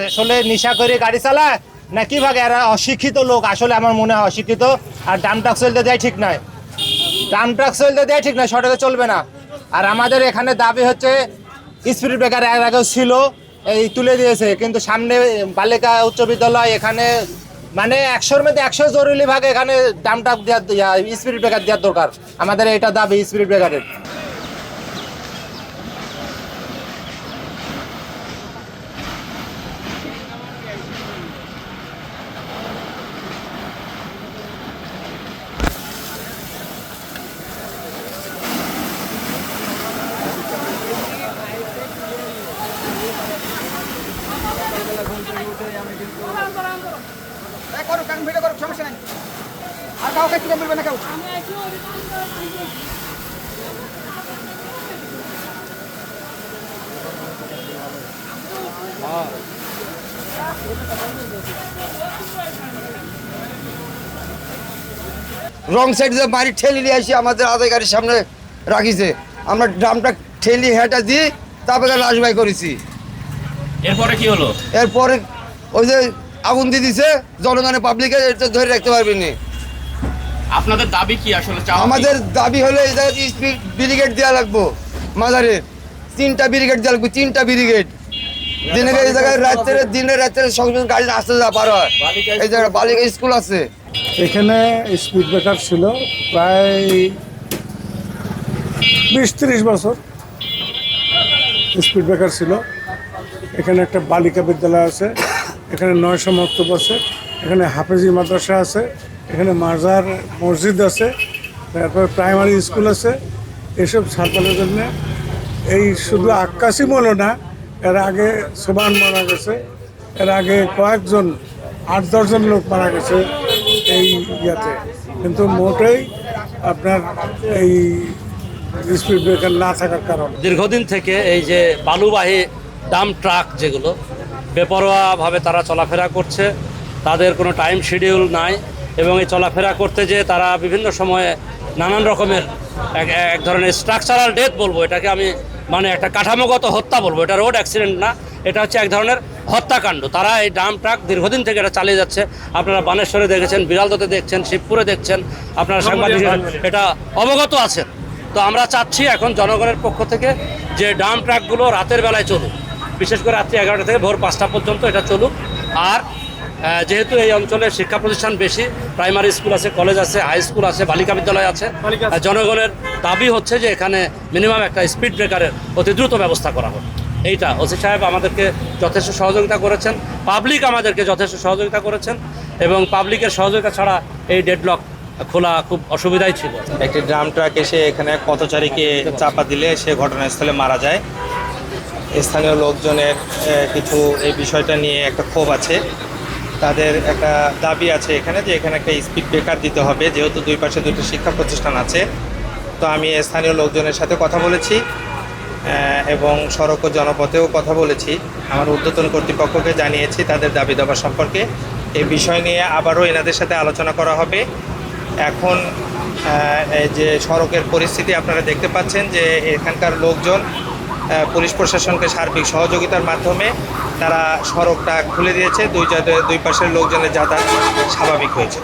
আসলে নেশা করে গাড়ি চালায় না কিভাবে, এরা অশিক্ষিত লোক আসলে আমার মনে হয় অশিক্ষিত। আর ডাম ট্রাক চলতে দেয় ঠিক নয়, ডাম ট্রাক চলতে দেয় ঠিক নয়, সড়কে চলবে না। আর আমাদের এখানে দাবি হচ্ছে স্পিড ব্রেকার এর আগেও ছিল, এই তুলে দিয়েছে, কিন্তু সামনে বালিকা উচ্চ বিদ্যালয় এখানে মানে 100-র মধ্যে 100 জরুরি ভাগে এখানে ডাম ট্রাক দেওয়া স্পিড ব্রেকার দেওয়ার দরকার। আমাদের এটা দাবি স্পিড ব্রেকারের। সমস্যা নাই, আর কাউকে কিছু বলবে না কেউ। রং সাইড দিয়ে বাড়ি ঠেলি নিয়ে আসি আমাদের আদায় গাড়ির সামনে রাখিছে। আমরা ড্রামটা ঠেলি হেঁটা দিয়ে তারপরে লাশবাই করেছি। এরপরে কি হলো? এরপরে ওই যে আগুন দিয়ে দিছে, জনগণের পাবলিকে ধরে রাখতে পারবেনি। আপনাদের দাবি কি আসলে? আমাদের দাবি হলো এই জায়গায় স্পিড ব্রিগেড দেওয়া লাগবো, মাজারের 3টা ব্রিগেড দেওয়া লাগবে, 3টা ব্রিগেড। দিনে এই জায়গায় দিনে রাত্রে সঙ্গে গাড়ি আসতে যা পার হয়। এই জায়গায় বালিকা স্কুল আছে। এখানে স্পিড ব্রেকার ছিল প্রায় 20-30 বছর স্পিড ব্রেকার ছিল। এখানে একটা বালিকা বিদ্যালয় আছে, এখানে 900 মক্তব আছে, এখানে হাফেজি মাদ্রাসা আছে, এখানে মাজার মসজিদ আছে, তারপর প্রাইমারি স্কুল আছে। এসব ছাত্রদের জন্য এই শুধু আক্কাসিম হলো না, এর আগে সোবান মারা গেছে, এর আগে কয়েকজন 8-10 জন লোক মারা গেছে এই ইয়াতে। কিন্তু মোটেই আপনার এই স্পিড ব্রেকার না থাকার কারণে দীর্ঘদিন থেকে এই যে বালুবাহী ডাম্প ট্রাক যেগুলো বেপরোয়াভাবে তারা চলাফেরা করছে, তাদের কোনো টাইম শিডিউল নাই, এবং এই চলাফেরা করতে যে তারা বিভিন্ন সময়ে নানান রকমের এক ধরনের স্ট্রাকচারাল ডেথ বলবো এটাকে আমি, মানে একটা কাঠামোগত হত্যা বলবো, এটা রোড অ্যাক্সিডেন্ট না, এটা হচ্ছে এক ধরনের হত্যাকাণ্ড। তারা এই ডাম্প ট্রাক দীর্ঘদিন থেকে এটা চালিয়ে যাচ্ছে। আপনারা বানেশ্বরে দেখেছেন, বিড়ালদতে দেখছেন, শিবপুরে দেখছেন, আপনারা সাংবাদিক এটা অবগত আছেন। তো আমরা চাচ্ছি এখন জনগণের পক্ষ থেকে যে ডাম্প ট্রাকগুলো রাতের বেলায় চলুক, বিশেষ করে রাত্রি 11টা থেকে ভোর 5টা পর্যন্ত এটা চলুক। আর যেহেতু এই অঞ্চলে শিক্ষা প্রতিষ্ঠান বেশি, প্রাইমারি স্কুল আছে, কলেজ আছে, হাই স্কুল আছে, বালিকা বিদ্যালয় আছে, জনগণের দাবি হচ্ছে যে এখানে মিনিমাম একটা স্পিড ব্রেকারের অতি দ্রুত ব্যবস্থা করা হোক। এইটা ওসি সাহেব আমাদেরকে যথেষ্ট সহযোগিতা করেছেন, পাবলিক আমাদেরকে যথেষ্ট সহযোগিতা করেছেন, এবং পাবলিকের সহযোগিতা ছাড়া এই ডেডলক খোলা খুব অসুবিধাই ছিল। একটি ড্রাম ট্রাক এসে এখানে পথচারীকে চাপা দিলে সে ঘটনাস্থলে মারা যায়। স্থানীয় লোকজনের কিছু এই বিষয়টা নিয়ে একটা ক্ষোভ আছে, তাদের একটা দাবি আছে এখানে যে এখানে একটা স্পিড ব্রেকার দিতে হবে, যেহেতু দুই পাশে দুটো শিক্ষা প্রতিষ্ঠান আছে। তো আমি স্থানীয় লোকজনের সাথে কথা বলেছি এবং সড়ক ও জনপথেও কথা বলেছি, আমার ঊর্ধ্বতন কর্তৃপক্ষকে জানিয়েছি তাদের দাবি দাবা সম্পর্কে। এই বিষয় নিয়ে আবারও এনাদের সাথে আলোচনা করা হবে। এখন এই যে সড়কের পরিস্থিতি আপনারা দেখতে পাচ্ছেন যে এখানকার লোকজন পুলিশ প্রশাসনকে সার্বিক সহযোগিতার মাধ্যমে তারা সড়কটা খুলে দিয়েছে, দুই পাশের লোকজনের যাতায়াত স্বাভাবিক হয়েছে।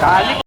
কালি